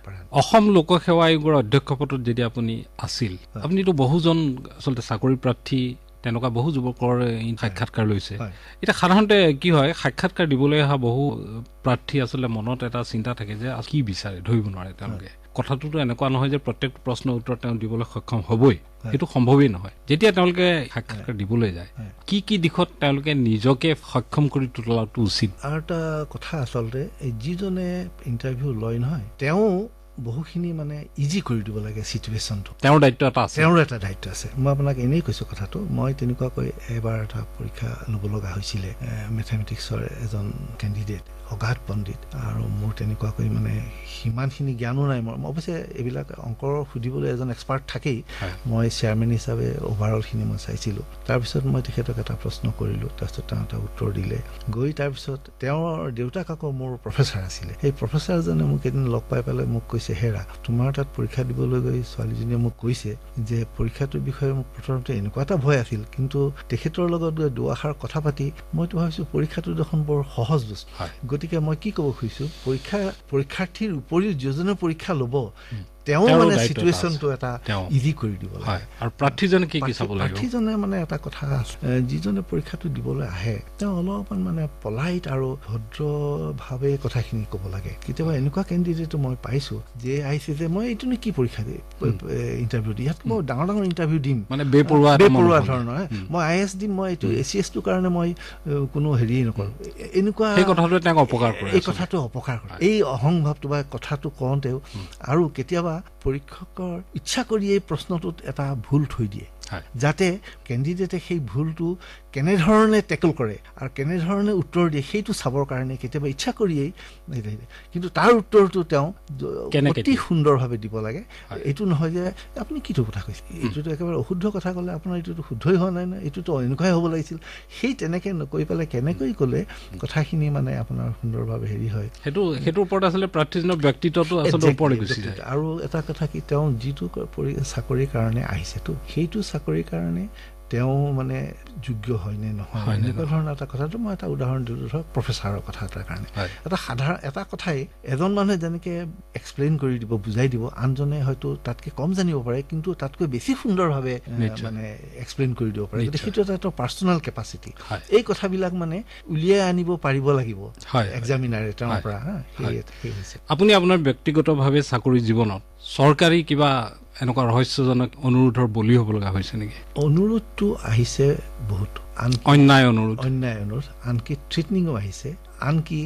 পাৰে অসম লোকসেৱা আয়োগৰ অধ্যক্ষ পদত যদি আপুনি আছিল আপুনিতো বহুজন আচলতে চাকৰি প্ৰাৰ্থী তেনেকুৱা বহু যুৱকৰ সাক্ষাৎকাৰ লৈছে এটা সাধাৰণতে কি হয় সাক্ষাৎকাৰ দিবলৈ অহা বহু প্ৰাৰ্থী আচলতে মনত এটা চিন্তা থাকে যে কি বিচাৰে ধৰিব নোৱাৰে তেওঁলোকে কথাটোতো এনেকুৱা নহয় যে প্ৰত্যেক প্ৰশ্নৰ উত্তৰ তেওঁ দিবলৈ সক্ষম হ'বই সেইটো সম্ভৱেই নহয় যেতিয়া তেওঁলোকে সাক্ষাৎকাৰ দিবলৈ যায় কি কি দিশত তেওঁলোকে নিজকে সক্ষম কৰি তোলাটো উচিত আৰু এটা কথা আচলতে যিজনে ইণ্টাৰভিউ লয় নহয় তেওঁ বহুখিনি মানে ইজি কৰি দিব লাগে চিটুৱেশ্যনটো তেওঁৰ দায়িত্ব এটা আছে মই আপোনাক এনেই কৈছোঁ কথাটো মই তেনেকুৱাকৈ এবাৰ এটা পৰীক্ষা ল'ব লগা হৈছিলে মেথমেটিক্সৰ এজন কেণ্ডিডেট অগাধ পণ্ডিত আৰু মোৰ তেনেকুৱাকৈ মানে সিমানখিনি জ্ঞানো নাই মই অৱশ্যে এইবিলাক অংকৰ সুধিবলৈ এজন এক্সপাৰ্ট থাকেই মই চেয়াৰমেন হিচাপে অভাৰঅলখিনি মই চাইছিলোঁ তাৰপিছত মই তেখেতক এটা প্ৰশ্ন কৰিলোঁ তাৰপিছত তেওঁ এটা উত্তৰ দিলে গৈ তাৰপিছত তেওঁৰ দেউতাক আকৌ মোৰ প্ৰফেচাৰ আছিলে সেই প্ৰফেচাৰজনে মোক এদিন লগ পাই পেলাই মোক কৈছে হেৰা তোমাৰ তাত পৰীক্ষা দিবলৈ গৈ ছোৱালীজনীয়ে মোক কৈছে যে পৰীক্ষাটোৰ বিষয়ে মোক প্ৰথমতে এনেকুৱা এটা ভয় আছিল কিন্তু তেখেতৰ লগত দুআষাৰ কথা পাতি মইতো ভাবিছোঁ পৰীক্ষাটো দেখোন বৰ সহজ বস্তু গতিকে মই কি ক'ব খুজিছোঁ পৰীক্ষাৰ্থীৰ উপৰিও যিজনে পৰীক্ষা ল'ব তেওঁ মানে চিটুৱেশ্যনটো এটা ইজি কৰি দিব লাগে আৰু প্ৰাৰ্থীজনে কি কি চাব লাগিব প্ৰাৰ্থীজনে মানে এটা কথা যিজনে পৰীক্ষাটো দিবলৈ আহে তেওঁ অলপমান মানে পলাইট আৰু ভদ্ৰভাৱে কথাখিনি ক'ব লাগে কেতিয়াবা এনেকুৱা কেণ্ডিডেটো মই পাইছোঁ যে আহিছে যে মই এইটোনো কি পৰীক্ষা দিম ইণ্টাৰভিউ দি ইয়াত মই ডাঙৰ ডাঙৰ ইণ্টাৰভিউ দিম মানে বেপৰুৱা ধৰণৰ মই IAS দিম মই এইটো ACSটোৰ কাৰণে মই কোনো হেৰি নকৰোঁ এনেকুৱা এই কথাটোৱে তেওঁক অপকাৰ কৰে এই কথাটো অপকাৰ কৰে এই অহংভাৱটো বা কথাটো কওঁতেও আৰু কেতিয়াবা পৰীক্ষকৰ ইচ্ছা কৰি এই প্ৰশ্নটোত এটা ভুল থৈ দিয়ে যাতে কেণ্ডিডেটে সেই ভুলটো কেনেধৰণে টেকল কৰে আৰু কেনেধৰণে উত্তৰ দিয়ে সেইটো চাবৰ কাৰণে কেতিয়াবা ইচ্ছা কৰিয়েই কিন্তু তাৰ উত্তৰটো তেওঁ অতি সুন্দৰভাৱে দিব লাগে এইটো নহয় যে আপুনি কিটো কথা কৈছে এইটোতো একেবাৰে অশুদ্ধ কথা ক'লে আপোনাৰ এইটোতো শুদ্ধই হোৱা নাই এইটোতো এনেকুৱাই হ'ব লাগিছিল সেই তেনেকৈ নকৈ পেলাই কেনেকৈ ক'লে কথাখিনি মানে আপোনাৰ সুন্দৰভাৱে হেৰি হয় সেইটোৰ ওপৰত আচলতে প্ৰাৰ্থীজনৰ ব্যক্তিত্বটো আচলতে ওপৰলৈ গুচি যায় আৰু এটা কথা কি তেওঁ যিটো চাকৰিৰ কাৰণে আহিছেতো সেইটো চাকৰিৰ কাৰণে তেওঁ মানে যোগ্য হয় নে নহয় এনেকুৱা ধৰণৰ এটা কথাটো মই এটা উদাহৰণ দিলোঁ ধৰক প্ৰফেচাৰৰ কথা এটাৰ কাৰণে এটা সাধাৰণ এটা কথাই এজন মানুহে যেনেকৈ এক্সপ্লেইন কৰি দিব বুজাই দিব আনজনে হয়তো তাতকৈ কম জানিব পাৰে কিন্তু তাতকৈ বেছি সুন্দৰভাৱে মানে এক্সপ্লেইন কৰি দিব পাৰে গতিকে সেইটো এটা পাৰ্চনেল কেপাচিটি এই কথাবিলাক মানে উলিয়াই আনিব পাৰিব লাগিব এক্সামিনাৰে তেওঁৰ পৰা সেই হৈছে আপুনি আপোনাৰ ব্যক্তিগতভাৱে চাকৰি জীৱনত চৰকাৰী কিবা এনেকুৱা ৰহস্যজনক অনুৰোধৰ বলি হ'ব লগা হৈছে নেকি অনুৰোধটো আহিছে বহুত অন্যায় অনুৰোধ আনকি থ্ৰেটনিঙো আহিছে আনকি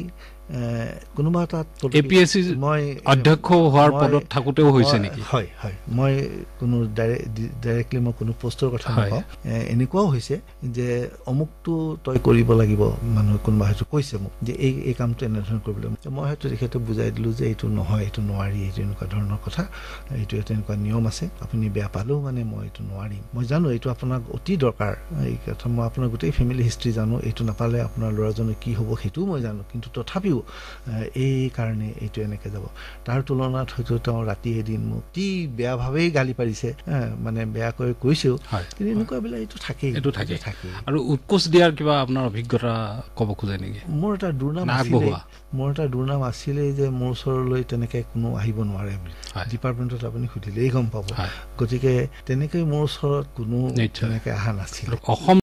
কোনোবা তাত APSC মই অধ্যক্ষ হোৱাৰ পদত থাকোঁতেও হৈছে নেকি হয় মই কোনো ডাইৰেক্টলি মই কোনো পোষ্টৰ কথা নকওঁ এনেকুৱাও হৈছে যে অমুকটো তই কৰিব লাগিব মানুহ কোনোবা হয়তো কৈছে মোক যে এই কামটো এনেধৰণৰ কৰিবলৈ মই হয়তো তেখেতক বুজাই দিলোঁ যে এইটো নহয় এইটো নোৱাৰি এইটো এনেকুৱা ধৰণৰ কথা এইটো তেনেকুৱা নিয়ম আছে আপুনি বেয়া পালেও মানে মই এইটো নোৱাৰিম মই জানো এইটো আপোনাক অতি দৰকাৰ এই কথা মই আপোনাৰ গোটেই ফেমিলি হিষ্ট্ৰী জানো এইটো নাপালে আপোনাৰ ল'ৰাজনে কি হ'ব সেইটোও মই জানো কিন্তু তথাপিও এই কাৰণে এইটো এনেকৈ যাব তাৰ তুলনাত হয়তো তেওঁ ৰাতি এদিন মোক অতি বেয়াভাৱেই গালি পাৰিছে মানে বেয়াকৈ কৈছেও কিন্তু এনেকুৱাবিলাক এইটো থাকেই আৰু উৎকোচ দিয়াৰ কিবা আপোনাৰ অভিজ্ঞতা ক'ব খোজে নেকি মোৰ এটা দুৰ্নাম আছিলেই যে মোৰ ওচৰলৈ তেনেকৈ কোনো আহিব নোৱাৰে বুলি ডিপাৰ্টমেণ্টত আপুনি সুধিলেই গম পাব গতিকে তেনেকৈ মোৰ ওচৰত কোনো তেনেকৈ অহা নাছিল অসম